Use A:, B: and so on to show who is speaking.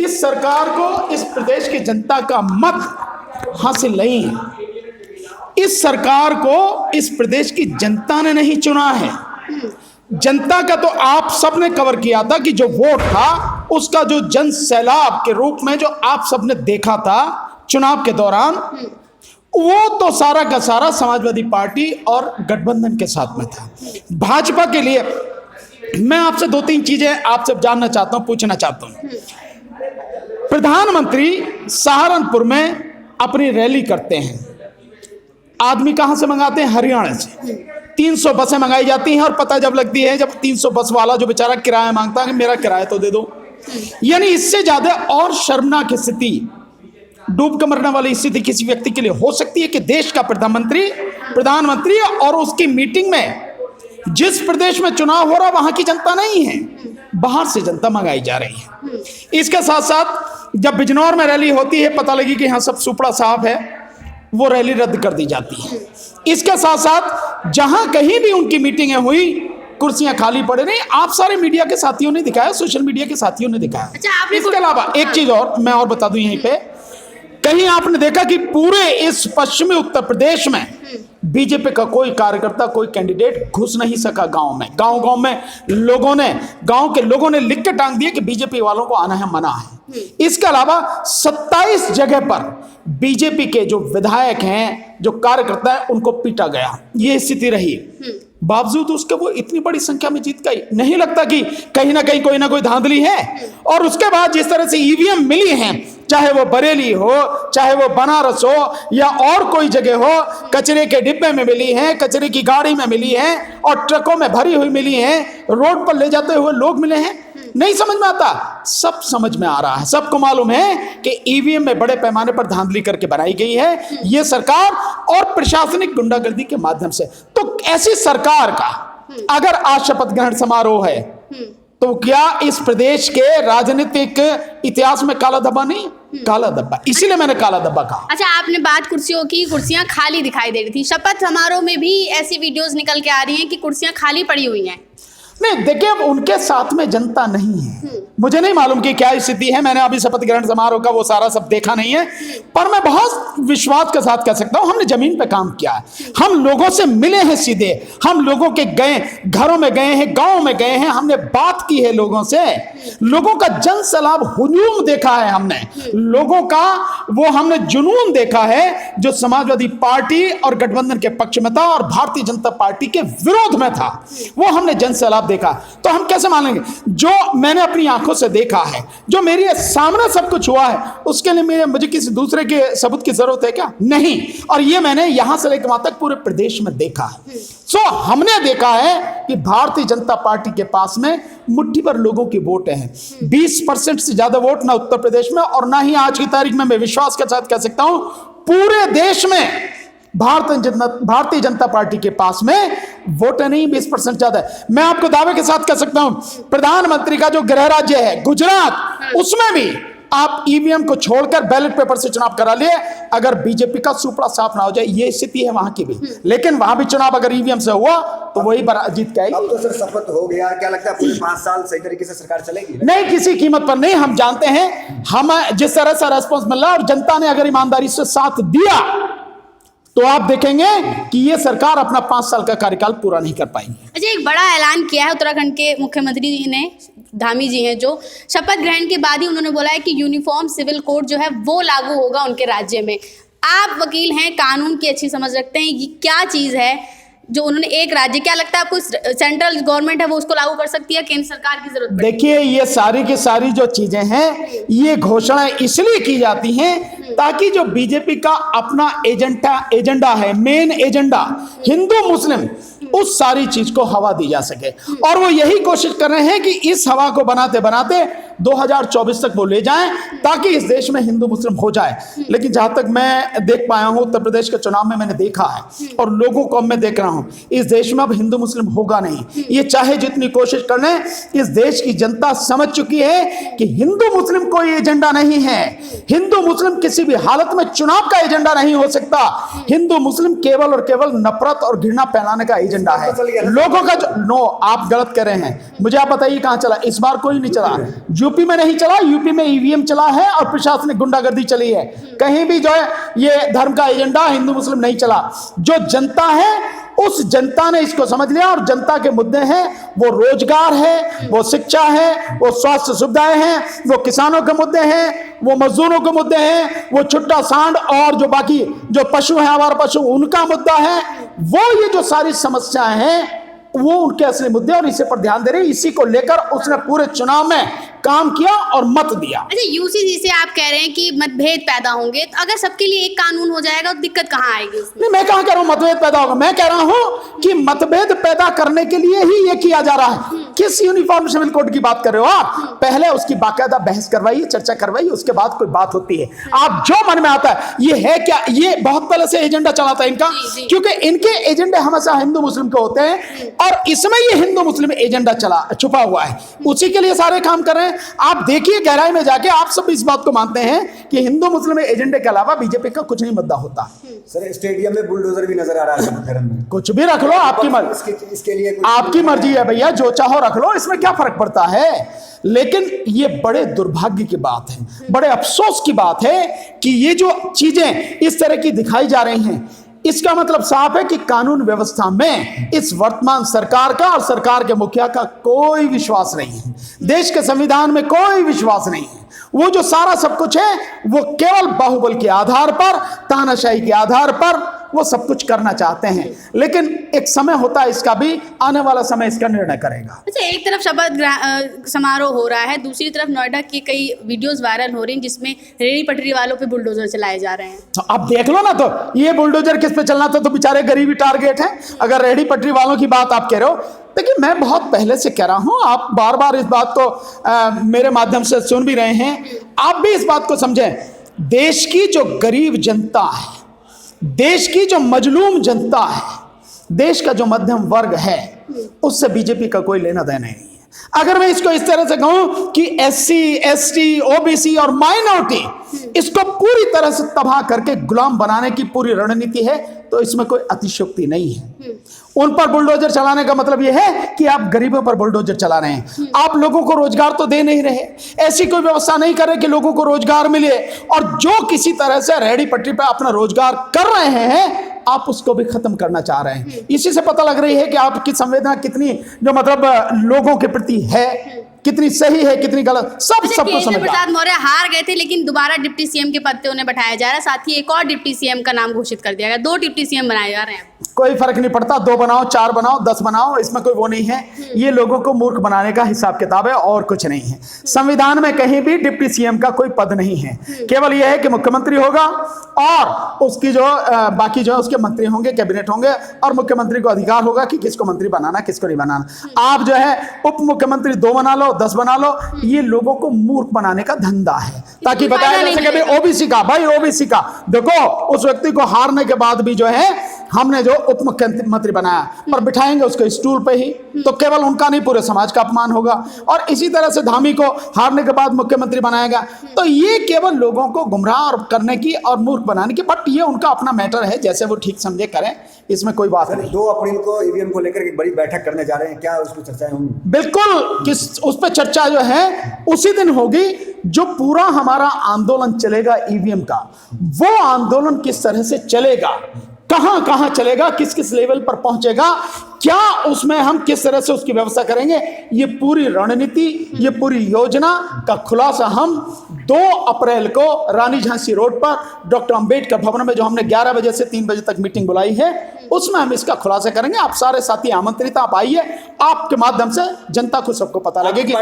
A: इस सरकार को इस प्रदेश की जनता का मत हासिल नहीं है। इस सरकार को इस प्रदेश की जनता ने नहीं चुना है। जनता का तो आप सबने कवर किया था कि जो वोट था उसका जो जन सैलाब के रूप में जो आप सबने देखा था चुनाव के दौरान, वो तो सारा का सारा समाजवादी पार्टी और गठबंधन के साथ में था। भाजपा के लिए मैं आपसे दो तीन चीजें आपसे जानना चाहता हूं, पूछना चाहता हूं। प्रधानमंत्री सहारनपुर में अपनी रैली करते हैं, आदमी कहां से मंगाते हैं? हरियाणा से। 300 बसें मंगाई जाती हैं और पता जब लगती है, जब 300 बस वाला जो बेचारा किराया मांगता है कि मेरा किराया तो दे दो, यानी इससे ज्यादा और शर्मनाक स्थिति, डूब कर मरने वाली स्थिति किसी व्यक्ति के लिए हो सकती है कि देश का प्रधानमंत्री और उसकी मीटिंग में जिस प्रदेश में चुनाव हो रहा वहां की जनता नहीं है, बाहर से जनता मंगाई जा रही है। इसके साथ साथ जब बिजनौर में रैली होती है, पता लगी कि यहाँ सब सुपड़ा साफ है, वो रैली रद्द कर दी जाती है। इसके साथ साथ जहां कहीं भी उनकी मीटिंगें हुई, कुर्सियां खाली पड़े नहीं। आप सारे मीडिया के साथियों ने दिखाया, सोशल मीडिया के साथियों ने दिखाया।
B: अच्छा,
A: इसके अलावा एक चीज और मैं और बता दूं, यहीं पे कहीं आपने देखा कि पूरे इस पश्चिमी उत्तर प्रदेश में बीजेपी का कोई कार्यकर्ता, कोई कैंडिडेट घुस नहीं सका गांव में। गांव में गांव के लोगों ने लिख के टांग दिया कि बीजेपी वालों को आना है, मना है। इसके अलावा 27 जगह पर बीजेपी के जो विधायक हैं, जो कार्यकर्ता है, उनको पीटा गया। ये स्थिति रही। बावजूद उसके वो इतनी बड़ी संख्या में जीत गई। नहीं लगता कि कहीं ना कहीं कोई ना कोई धांधली है? और उसके बाद जिस तरह से ईवीएम मिली हैं, चाहे वो बरेली हो, चाहे वो बनारस हो, या और कोई जगह हो, कचरे के डिब्बे में मिली हैं, कचरे की गाड़ी में मिली हैं, और ट्रकों में भरी हुई मिली हैं, रोड पर ले जाते हुए लोग मिले हैं। नहीं समझ में आता? सब समझ में आ रहा है। सबको मालूम है कि ईवीएम में बड़े पैमाने पर धांधली करके बनाई गई है ये सरकार, और प्रशासनिक गुंडागर्दी के माध्यम से। तो ऐसी सरकार का अगर आज शपथ ग्रहण समारोह है, तो क्या इस प्रदेश के राजनीतिक इतिहास में काला धब्बा नहीं? काला धब्बा, इसीलिए मैंने काला धब्बा कहा।
B: अच्छा, आपने बात कुर्सियों की, कुर्सियां खाली दिखाई दे रही थी। शपथ समारोह में भी ऐसी वीडियोस निकल के आ रही हैं कि कुर्सियां खाली पड़ी हुई हैं।
A: नहीं, देखिए, अब उनके साथ में जनता नहीं है। मुझे नहीं मालूम कि क्या स्थिति है, मैंने अभी शपथ ग्रहण समारोह का वो सारा सब देखा नहीं है, पर मैं बहुत विश्वास के साथ कह सकता हूं, हमने जमीन पे काम किया है, हम लोगों से मिले हैं सीधे, हम लोगों के घरों में गए हैं, गांव में गए हैं, हमने बात की है लोगों से, लोगों का जन सैलाब हुजूम देखा है हमने, लोगों का वो हमने जुनून देखा है जो समाजवादी पार्टी और गठबंधन के पक्ष में था और भारतीय जनता पार्टी के विरोध में था, वो हमने जन सैलाब देखा। तो हम कैसे मानेंगे? जो मैंने अपनी आंखों से देखा है, जो मेरे सामने सब कुछ हुआ है, उसके लिए मुझे किसी दूसरे के सबूत की जरूरत है क्या? नहीं। और ये मैंने यहां से लेकर वहां तक पूरे प्रदेश में देखा है। सो हमने देखा है कि भारतीय जनता पार्टी के पास में मुट्ठी भर लोगों की वोट है। 20% से ज्यादा वोट ना उत्तर प्रदेश में, और ना ही आज की तारीख में मैं विश्वास के साथ कह सकता हूं पूरे देश में भारतीय जनता पार्टी के पास में वोट नहीं 20% ज्यादा है। मैं आपको दावे के साथ कह सकता हूं, प्रधानमंत्री का जो गृह राज्य है गुजरात, उसमें भी आप ईवीएम को छोड़कर बैलेट पेपर से चुनाव करा लिए, अगर बीजेपी का सुपड़ा साफ ना हो जाए। ये स्थिति है वहां की भी, लेकिन वहां भी चुनाव अगर ईवीएम से हुआ तो वही जीत के आएगी।
C: अब तो सर शपथ हो गया, क्या लगता है पूरे 5 साल सही तरीके से सरकार चलेगी?
A: नहीं, किसी कीमत पर नहीं। हम जानते हैं हम जिस तरह से रेस्पॉन्स मिल रहा है, और जनता ने अगर ईमानदारी से साथ दिया तो आप देखेंगे कि ये सरकार अपना 5 साल का कार्यकाल पूरा नहीं कर पाएंगे।
B: अच्छा, एक बड़ा ऐलान किया है उत्तराखंड के मुख्यमंत्री जी ने, धामी जी हैं, जो शपथ ग्रहण के बाद ही उन्होंने बोला है कि यूनिफॉर्म सिविल कोड जो है वो लागू होगा उनके राज्य में। आप वकील हैं, कानून की अच्छी समझ रखते हैं, ये क्या चीज़ है जो उन्होंने एक राज्य, क्या लगता है आपको सेंट्रल गवर्नमेंट है वो उसको लागू कर सकती है, केंद्र सरकार की जरूरत पड़ेगी?
A: देखिए, ये सारी की सारी जो चीजें हैं, ये घोषणाएं इसलिए की जाती हैं ताकि जो बीजेपी का अपना एजेंडा है, मेन एजेंडा हिंदू मुस्लिम, उस सारी चीज को हवा दी जा सके। और वो यही कोशिश कर रहे हैं कि इस हवा को बनाते बनाते 2024 तक वो ले जाएं, ताकि इस देश में हिंदू मुस्लिम हो जाए। लेकिन जहां तक मैं देख पाया हूं, उत्तर प्रदेश के चुनाव में मैंने देखा है, और लोगों को मैं देख रहा हूं, इस देश में अब हिंदू मुस्लिम होगा नहीं। ये चाहे जितनी कोशिश कर लें, इस देश की जनता समझ चुकी है कि हिंदू मुस्लिम कोई एजेंडा नहीं है। हिंदू मुस्लिम किसी भी हालत में चुनाव का एजेंडा नहीं हो सकता। हिंदू मुस्लिम केवल और केवल नफरत और घृणा फैलाने का एजेंडा है लोगों का। नो, आप गलत कर रहे हैं। मुझे आप बताइए कहां चला? इस बार कोई नहीं चला। यूपी में नहीं चला, यूपी में ईवीएम चला है और प्रशासनिक गुंडागर्दी चली है। कहीं भी जो है ये धर्म का एजेंडा हिंदू मुस्लिम नहीं चला। जो जनता है उस जनता ने इसको समझ लिया और जनता के मुद्दे हैं वो रोजगार है, वो शिक्षा है, वो स्वास्थ्य सुविधाएं हैं, वो किसानों के मुद्दे हैं, वो मजदूरों के मुद्दे हैं, वो छुट्टा सांड और जो बाकी जो पशु हैं, आवारा पशु, उनका मुद्दा है। वो ये जो सारी समस्याएं हैं वो उनके असली मुद्दे और इसी पर ध्यान दे रहे हैं। इसी को लेकर उसने पूरे चुनाव में काम किया और मत दिया।
B: अच्छा, यूसीसी से आप कह रहे हैं कि मतभेद पैदा होंगे, तो अगर सबके लिए एक कानून हो जाएगा तो दिक्कत कहाँ आएगी उसमें?
A: नहीं, मैं कहाँ कह रहा हूँ मतभेद पैदा होगा। मैं कह रहा हूँ कि मतभेद पैदा करने के लिए ही ये किया जा रहा है। किस यूनिफॉर्म सिविल कोड की बात कर रहे हो आप? पहले उसकी बाकायदा बहस करवाइए, चर्चा करवाइए, उसके बाद कोई बात होती है। आप जो मन में आता है ये है क्या, ये बहुत पहले से एजेंडा चलाता है इनका, क्योंकि इनके एजेंडे हमेशा हिंदू मुस्लिम के होते हैं और इसमें ये हिंदू मुस्लिम एजेंडा चला छुपा हुआ है, उसी के लिए सारे काम कर रहे हैं। आप देखिए गहराई में जाके, आप सब इस बात को मानते हैं कि हिंदू मुस्लिम एजेंडे के अलावा बीजेपी का कुछ नहीं मुद्दा होता।
C: सर स्टेडियम में बुलडोजर भी नजर आ रहा है में।
A: कुछ भी रख लो, आपकी मर्जी,
C: इसके लिए
A: आपकी मर्जी है भैया, जो चाहो रख लो, इसमें क्या फर्क पड़ता है। लेकिन ये बड़े दुर्भाग्य की बात है, बड़े अफसोस की बात है कि ये जो चीजें इस तरह की दिखाई जा रही हैं, इसका मतलब साफ है कि कानून व्यवस्था में इस वर्तमान सरकार का और सरकार के मुखिया का कोई विश्वास नहीं है। देश के संविधान में कोई विश्वास नहीं है। वो जो सारा सब कुछ है वो केवल बाहुबल के आधार पर, तानाशाही के आधार पर वो सब कुछ करना चाहते हैं। लेकिन एक समय होता है इसका भी, आने वाला समय इसका निर्णय करेगा।
B: अच्छा, एक तरफ शपथ समारोह हो रहा है, दूसरी तरफ नोएडा की कई वीडियोस वायरल हो रही हैं जिसमें रेहड़ी पटरी वालों पे बुलडोजर चलाए जा रहे हैं।
A: तो अब देख लो ना, तो ये बुलडोजर किस पे चलना था, तो बेचारे गरीबी टारगेट है। अगर रेहड़ी पटरी वालों की बात आप कह रहे हो, देखिए मैं बहुत पहले से कह रहा हूं, आप बार बार इस बात को मेरे माध्यम से सुन भी रहे हैं, आप भी इस बात को समझें। देश की जो गरीब जनता है, देश की जो मजलूम जनता है, देश का जो मध्यम वर्ग है, उससे बीजेपी का कोई लेना देना नहीं है। अगर मैं इसको इस तरह से कहूं कि एससी, एसटी, ओबीसी और माइनॉरिटी, इसको पूरी तरह से तबाह करके गुलाम बनाने की पूरी रणनीति है, तो इसमें कोई अतिशयोक्ति नहीं है। उन पर बुलडोजर चलाने का मतलब यह है कि आप गरीबों पर बुलडोजर चला रहे हैं। आप लोगों को रोजगार तो दे नहीं रहे, ऐसी कोई व्यवस्था नहीं कर रहे कि लोगों को रोजगार मिले, और जो किसी तरह से रेहड़ी पटरी पर अपना रोजगार कर रहे हैं आप उसको भी खत्म करना चाह रहे हैं। इसी से पता लग रही है कि आपकी संवेदना कितनी जो मतलब लोगों के प्रति है, कितनी सही है, कितनी गलत, सब कुछ समझ।
B: प्रसाद मौर्य हार गए थे, लेकिन दोबारा डिप्टी सीएम के पद पे उन्हें बैठाया जा रहा है। साथ ही एक और डिप्टी सीएम का नाम घोषित कर दिया गया। 2 डिप्टी सीएम बनाए जा रहे हैं।
A: कोई फर्क नहीं पड़ता, 2 बनाओ, 4 बनाओ, 10 बनाओ, इसमें कोई वो नहीं है। ये लोगों को मूर्ख बनाने का हिसाब किताब है और कुछ नहीं है। संविधान में कहीं भी डिप्टी सीएम का कोई पद नहीं है, केवल यह है कि मुख्यमंत्री होगा और उसकी जो बाकी जो उसके मंत्री होंगे, कैबिनेट होंगे, और मुख्यमंत्री को अधिकार होगा कि किसको मंत्री बनाना, किसको नहीं बनाना। आप जो है उप मुख्यमंत्री 2 बना लो, 10 बना लो, ये लोगों को मूर्ख बनाने का धंधा है, ताकि बताया जा सके भाई ओबीसी का, भाई ओबीसी का देखो, उस व्यक्ति को हारने के बाद भी जो है हमने जो उप मुख्यमंत्री बनाया, पर बिठाएंगे उसको स्टूल पे ही, तो केवल उनका नहीं पूरे समाज का अपमान होगा। और इसी तरह से धामी को हारने के बाद मुख्यमंत्री बनाएगा, तो ये केवल लोगों को गुमराह करने की और मूर्ख बनाने की, बट ये उनका अपना मैटर है, जैसे वो ठीक समझे करें, इसमें कोई बात नहीं।
C: 2 अप्रैल को ईवीएम को लेकर एक बड़ी बैठक करने जा रहे हैं, क्या उस पर चर्चाएं होंगी?
A: बिल्कुल, उस पर चर्चा जो है उसी दिन होगी। जो पूरा हमारा आंदोलन चलेगा ईवीएम का, वो आंदोलन किस तरह से चलेगा, कहां कहां चलेगा, किस किस लेवल पर पहुंचेगा, क्या उसमें हम किस तरह से उसकी व्यवस्था करेंगे, ये पूरी रणनीति, ये पूरी योजना का खुलासा हम 2 अप्रैल को रानी झांसी रोड पर डॉक्टर अंबेडकर भवन में, जो हमने 11 बजे से 3 बजे तक मीटिंग बुलाई है, उसमें हम इसका खुलासा करेंगे। आप सारे साथी आमंत्रित, आप आइए, आपके माध्यम से जनता को सबको पता लगेगी।